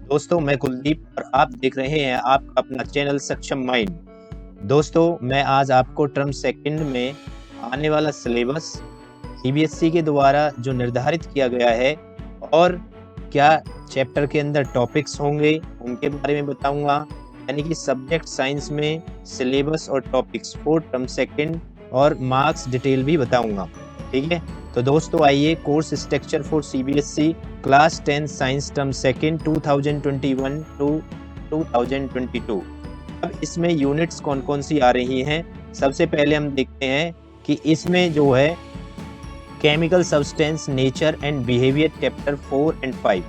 दोस्तों मैं कुलदीप और आप देख रहे हैं आपका अपना चैनल सक्षम माइंड। दोस्तों मैं आज आपको टर्म सेकंड में आने वाला सिलेबस सीबीएसई के द्वारा जो निर्धारित किया गया है और क्या चैप्टर के अंदर टॉपिक्स होंगे उनके बारे में बताऊंगा। यानी कि सब्जेक्ट साइंस में सिलेबस और टॉपिक्स फॉर टर्म सेकंड और मार्क्स डिटेल भी बताऊंगा। ठीक है, तो दोस्तों आइए course structure for CBSE class 10 science term second 2021 to 2022। अब इसमें यूनिट्स कौन कौन सी आ रही हैं। सबसे पहले हम देखते हैं कि इसमें जो है chemical substance nature and behaviour chapter 4 and 5।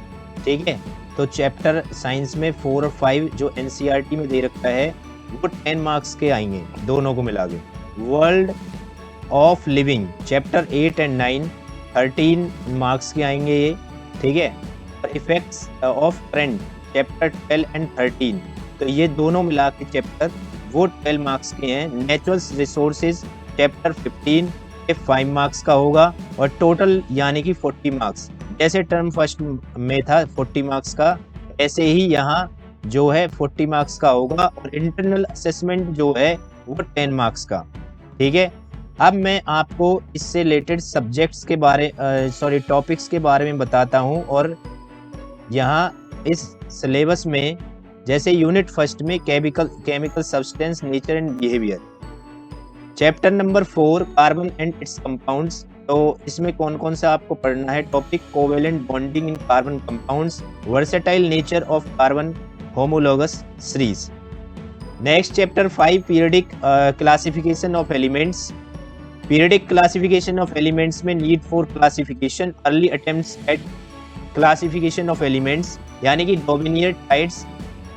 ठीक है, तो चैप्टर साइंस में 4 और 5 जो एनसीईआरटी में दे रखा है वो 10 मार्क्स के आएंगे दोनों को मिला के। World of living chapter 8 and 9 13 marks के आएंगे ये। ठीक है, और effects of current chapter 12 and 13, तो ये दोनों मिला के चैप्टर वो 12 मार्क्स के हैं। नेचुरल रिसोर्सेज चैप्टर 15 ये 5 मार्क्स का होगा और टोटल यानी कि 40 मार्क्स। जैसे टर्म फर्स्ट में था 40 मार्क्स का, ऐसे ही यहाँ जो है 40 मार्क्स का होगा और इंटरनल असेसमेंट जो है वो 10 मार्क्स का। ठीक है, अब मैं आपको इससे रिलेटेड सब्जेक्ट्स के बारे टॉपिक्स के बारे में बताता हूं। और यहाँ इस सिलेबस में जैसे यूनिट फर्स्ट में chemical substance nature and behaviour chapter number 4 carbon and its compounds, तो इसमें कौन कौन सा आपको पढ़ना है topic. Covalent bonding in carbon compounds, versatile nature of carbon, homologous series. Next chapter 5 periodic classification of elements. Periodic classification of elements में need for classification, early attempts at classification of elements, यानी कि Dobereiner triads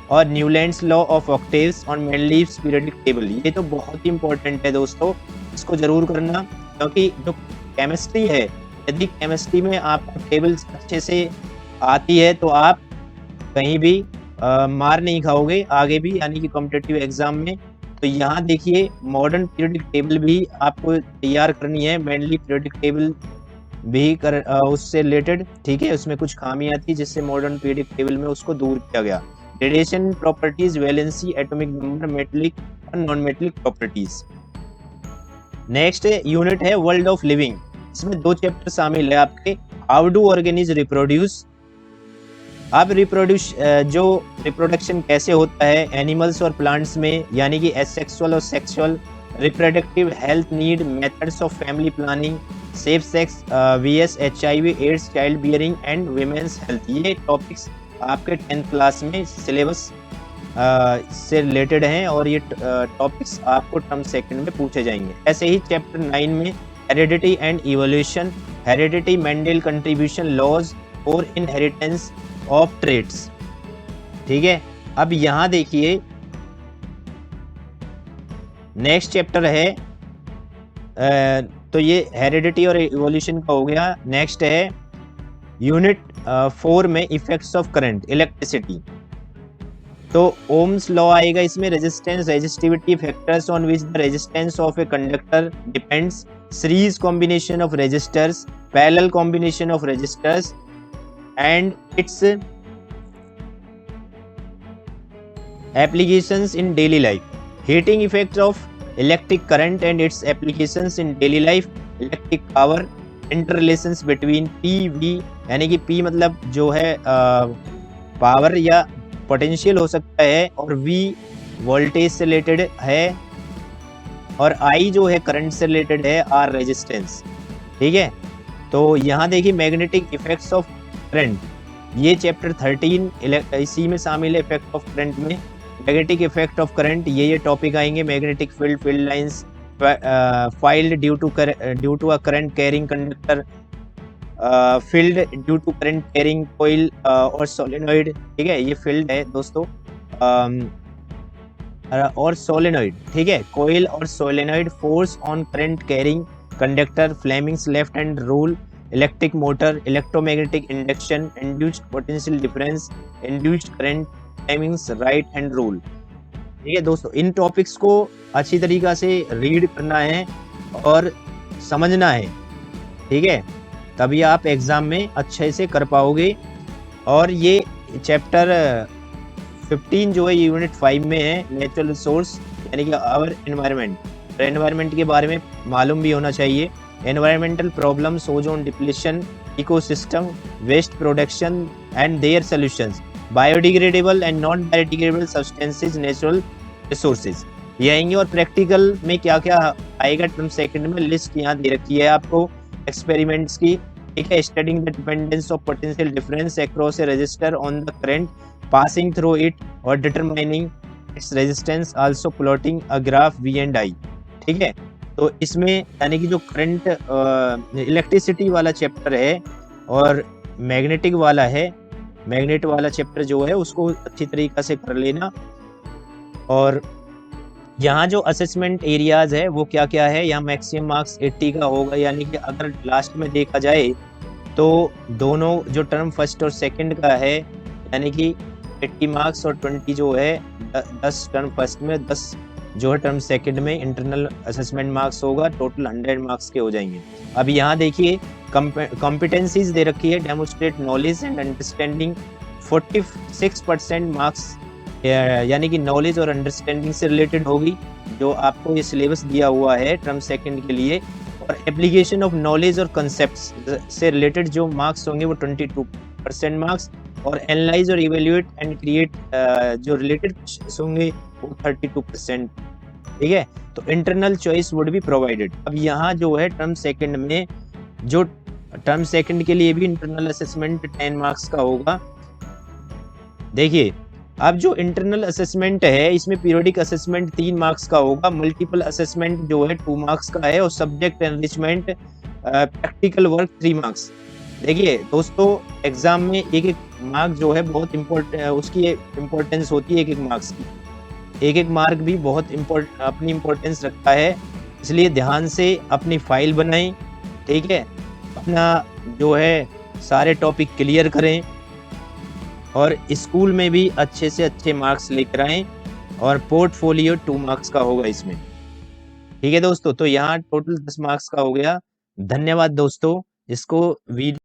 और Newlands law of octaves और Mendeleev's periodic table. ये तो बहुत ही important है दोस्तों, इसको जरूर करना, क्योंकि जो केमिस्ट्री है, यदि केमिस्ट्री में आपको टेबल्स अच्छे से आती है तो आप कहीं भी मार नहीं खाओगे आगे भी, यानी कि कॉम्पिटिटिव एग्जाम में। तो यहाँ देखिए मॉडर्न पीरियडिक टेबल भी आपको तैयार करनी है, मेनली पीरियडिक टेबल भी उससे रिलेटेड। ठीक है, उसमें कुछ खामियां थी जिससे मॉडर्न पीरियडिक टेबल में उसको दूर किया गया। Radiation properties, valency, atomic number, metallic और non metallic properties. Next unit है वर्ल्ड ऑफ लिविंग। इसमें 2 चैप्टर शामिल है आपके। हाउ डू ऑर्गेनिज रिप्रोड्यूस, अब जो रिप्रोडक्शन कैसे होता है एनिमल्स और प्लांट्स में, यानी कि एसेक्सुअल और sexual, reproductive health need, methods of family planning, safe sex vs HIV AIDS, child bearing and women's health. ये टॉपिक्स आपके 10th क्लास में सिलेबस से रिलेटेड हैं और ये टॉपिक्स आपको टर्म सेकंड में पूछे जाएंगे। ऐसे ही चैप्टर 9 में heredity and evolution, heredity, Mendel contribution, laws और इनहेरिटेंस ऑफ ट्रेड्स। ठीक है, अब यहां देखिए नेक्स्ट चैप्टर है तो ये हेरिडिटी और इवोल्यूशन का हो गया। नेक्स्ट है यूनिट 4 में इफेक्ट्स ऑफ करंट, इलेक्ट्रिसिटी, तो ओम्स लॉ आएगा इसमें। Resistance, resistivity, factors on which the resistance of a conductor depends, series combination of resistors, parallel combination of resistors and its applications in daily life, heating effects of electric current and its applications in daily life, electric power, interrelations between PV, यानी कि P मतलब जो है power या potential हो सकता है, और V वोल्टेज से रिलेटेड है, और I जो है करंट से रिलेटेड है, R रेजिस्टेंस। ठीक है, तो यहाँ देखिए मैग्नेटिक इफेक्ट्स ऑफ करंट, ये चैप्टर 13 इसी में शामिल है। इफेक्ट ऑफ करंट में मैग्नेटिक इफेक्ट ऑफ करंट ये टॉपिक आएंगे। Magnetic field, field lines, field due to a current carrying conductor, field due to current carrying coil और सोलेनॉइड। ठीक है, ये फील्ड है दोस्तों और सोलेनॉइड। ठीक है, कॉइल और solenoid, force on current carrying conductor, Fleming's left hand rule, electric motor, electromagnetic induction, induced potential difference, induced current, Fleming's right hand rule. ठीक है दोस्तों, इन टॉपिक्स को अच्छी तरीका से रीड करना है और समझना है। ठीक है, तभी आप एग्जाम में अच्छे से कर पाओगे। और ये चैप्टर 15 जो है यूनिट 5 में है नेचुरल रिसोर्स यानी कि आवर एनवायरनमेंट। एनवायरनमेंट के बारे में मालूम भी होना चाहिए। Environmental problems, ozone depletion, ecosystem, waste production and their solutions, biodegradable and non biodegradable substances, natural resources. ये आएंगे और प्रैक्टिकल में क्या क्या आएगा टर्म सेकंड में लिस्ट यहाँ दे रखी है आपको एक्सपेरिमेंट्स की। ठीक है, studying the dependence of potential difference across a resistor on the current passing through it और determining its resistance, also plotting a graph V and I. ठीक है, तो इसमें यानी कि जो करंट इलेक्ट्रिसिटी वाला चैप्टर है और मैग्नेटिक वाला है, मैग्नेट वाला चैप्टर जो है उसको अच्छी तरीक़ा से कर लेना। और यहाँ जो असेसमेंट एरियाज है वो क्या क्या है, यहाँ मैक्सिमम मार्क्स 80 का होगा, यानी कि अगर लास्ट में देखा जाए तो दोनों जो टर्म फर्स्ट और सेकंड का है यानी कि 80 मार्क्स और 20 जो है 10 टर्म फर्स्ट में 10 जो है टर्म सेकंड में इंटरनल असेसमेंट मार्क्स होगा, टोटल 100 मार्क्स के हो जाएंगे। अब यहाँ देखिए कॉम्पिटेंसीज दे रखी है, demonstrate knowledge and understanding 46% marks यानी कि नॉलेज और अंडरस्टैंडिंग से रिलेटेड होगी जो आपको ये सिलेबस दिया हुआ है टर्म सेकंड के लिए। और एप्लीकेशन ऑफ नॉलेज और कॉन्सेप्ट्स से रिलेटेड जो मार्क्स होंगे वो 22% मार्क्स, और एनालाइज और इवेल्युएट एंड क्रिएट जो रिलेटेड होंगे वो 32%। ठीक है, तो internal choice would be provided. अब यहाँ जो है टर्म सेकंड में जो टर्म सेकंड के लिए भी इंटरनल असेसमेंट 10 मार्क्स का होगा। देखिए, अब जो इंटरनल असेसमेंट है इसमें पीरियोडिक असेसमेंट 3 मार्क्स का होगा, मल्टीपल असेसमेंट जो है 2 मार्क्स का है, और subject enrichment practical work 3 marks. देखिए दोस्तों, एग्जाम में एक एक मार्क जो है बहुत उसकी इम्पोर्टेंस होती है, एक एक मार्क्स की, एक एक मार्क भी बहुत अपनी इम्पोर्टेंस रखता है, इसलिए ध्यान से अपनी फाइल बनाएं। ठीक है, अपना जो है सारे टॉपिक क्लियर करें और स्कूल में भी अच्छे से अच्छे मार्क्स लेकर आएँ, और पोर्टफोलियो 2 मार्क्स का होगा इसमें। ठीक है दोस्तों, तो यहाँ टोटल 10 मार्क्स का हो गया। धन्यवाद दोस्तों, इसको वीडियो